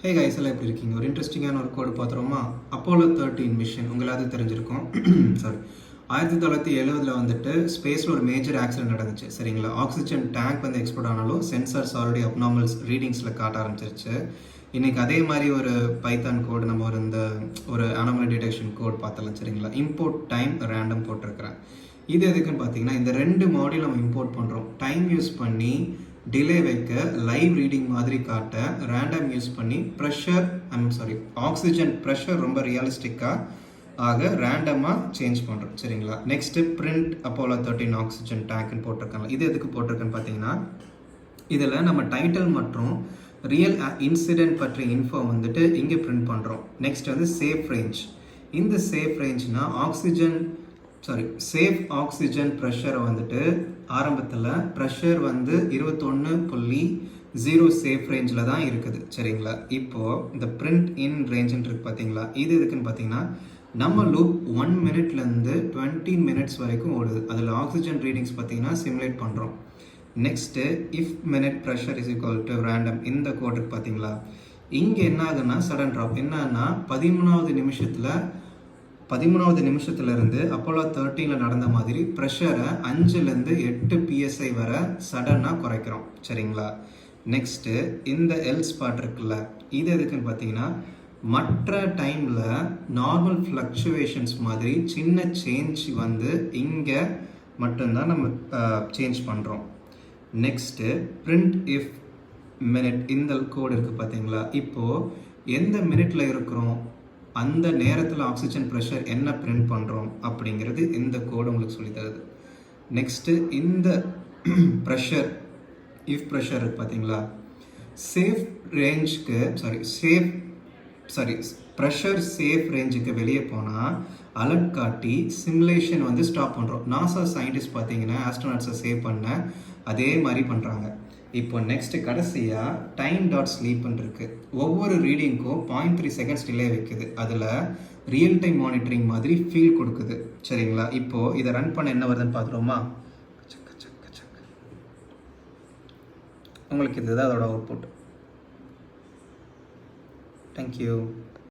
Hey guys எல்லாம் எப்படி இருக்கீங்க? ஒரு இன்ட்ரெஸ்டிங்கான ஒரு கோடு பார்த்துருவோமா? அப்போலோ 13 மிஷன் உங்களாவது தெரிஞ்சிருக்கும். சாரி, 1970 வந்துட்டு ஸ்பேஸில் ஒரு மேஜர் ஆக்சிடென்ட் நடந்துச்சு. சரிங்களா? ஆக்சிஜன் டேங்க் வந்து எக்ஸ்ப்ளோர்ட் ஆனாலும் சென்சார்ஸ் ஆல்ரெடி அப்நார்மல்ஸ் ரீடிங்ஸில் காட்ட ஆரம்பிச்சிருச்சு. இன்றைக்கி அதே மாதிரி ஒரு பைத்தான் கோடு நம்ம ஒரு அனாமலி டிடெக்ஷன் கோட் பார்த்தலாம். சரிங்களா? இம்போர்ட் டைம் ரேண்டம் போட்டிருக்கிறேன். இது எதுக்குன்னு பார்த்தீங்கன்னா, இந்த ரெண்டு மாடியூல் நம்ம இம்போர்ட் பண்ணுறோம். டைம் யூஸ் பண்ணி டிலே வைக்க, லைவ் ரீடிங் மாதிரி காட்ட, ரேண்டம் யூஸ் பண்ணி ஆக்சிஜன் ப்ரெஷர் ரொம்ப ரியலிஸ்டிக்காக ஆக ரேண்டமாக சேஞ்ச் பண்ணுறோம். சரிங்களா? நெக்ஸ்ட்டு பிரிண்ட் அப்போலோ 13 ஆக்சிஜன் டேங்க்னு போட்டிருக்காங்க. இது எதுக்கு போட்டிருக்குன்னு பார்த்தீங்கன்னா, இதில் நம்ம டைட்டில் மற்றும் ரியல் இன்சிடென்ட் பற்றிய இன்ஃபோ வந்துட்டு இங்கே பிரிண்ட் பண்ணுறோம். நெக்ஸ்ட் வந்து சேஃப் ரேஞ்ச். இந்த சேஃப் ரேஞ்ச்னா சேஃப் ஆக்சிஜன் ப்ரெஷரை வந்துட்டு ஆரம்பத்தில் ப்ரெஷர் வந்து 21.0 சேஃப் ரேஞ்சில் தான் இருக்குது. சரிங்களா? இப்போது இந்த பிரிண்ட் இன் ரேஞ்சுன்னு இருக்கு பார்த்தீங்களா? இது எதுக்குன்னு பார்த்தீங்கன்னா, நம்ம லூப் 1 மினிட்லேருந்து 20 மினிட்ஸ் வரைக்கும் ஓடுது. அதில் ஆக்சிஜன் ரீடிங்ஸ் பார்த்தீங்கன்னா சிமுலேட் பண்ணுறோம். Next if minute pressure is equal to random இந்த கோடுக்கு பார்த்தீங்களா, இங்கே என்ன ஆகுன்னா சடன் ட்ராப். என்னன்னா 13வது நிமிஷத்துலேருந்து அப்போலோ 13 நடந்த மாதிரி ப்ரெஷரை 5லேருந்து 8 PSI வர சடனாக குறைக்கிறோம். சரிங்களா? நெக்ஸ்ட்டு இந்த எல் ஸ்பாட் இருக்குல்ல, இது எதுக்குன்னு பார்த்தீங்கன்னா, மற்ற டைமில் நார்மல் ஃப்ளக்சுவேஷன்ஸ் மாதிரி சின்ன சேஞ்ச் வந்து இங்கே மட்டும்தான் நம்ம சேஞ்ச் பண்ணுறோம். நெக்ஸ்ட்டு பிரிண்ட் இஃப் மினிட் இந்த கோடு இருக்குது பார்த்தீங்களா, இப்போது எந்த மினிட்டில் இருக்கிறோம், அந்த நேரத்தில் ஆக்சிஜன் ப்ரெஷர் என்ன பிரிண்ட் பண்ணுறோம் அப்படிங்கிறது இந்த கோடு உங்களுக்கு சொல்லி தருது. நெக்ஸ்ட்டு இந்த ப்ரெஷர் இஃப் ப்ரெஷர் இருக்குது பார்த்தீங்களா, சேஃப் ரேஞ்சுக்கு ப்ரெஷர் சேஃப் ரேஞ்சுக்கு வெளியே போனால் அலர்ட் காட்டி சிமுலேஷன் வந்து ஸ்டாப் பண்ணுறோம். நாசா சயின்டிஸ்ட் பார்த்தீங்கன்னா ஆஸ்ட்ரோநாட்ஸை சேவ் பண்ண அதே மாதிரி பண்ணுறாங்க. இப்போ நெக்ஸ்ட் கடைசியாக டைம் டாட் ஸ்லீப்னு இருக்கு. ஒவ்வொரு ரீடிங்க்கும் 0.3 செகண்ட்ஸ் டிலே வைக்குது. அதில் ரியல் டைம் மானிட்டரிங் மாதிரி ஃபீல் கொடுக்குது. சரிங்களா? இப்போது இதை ரன் பண்ண என்ன வருதுன்னு பார்த்துருவோமா? உங்களுக்கு இதுதான் அதோட அவுட்புட். தேங்க்யூ.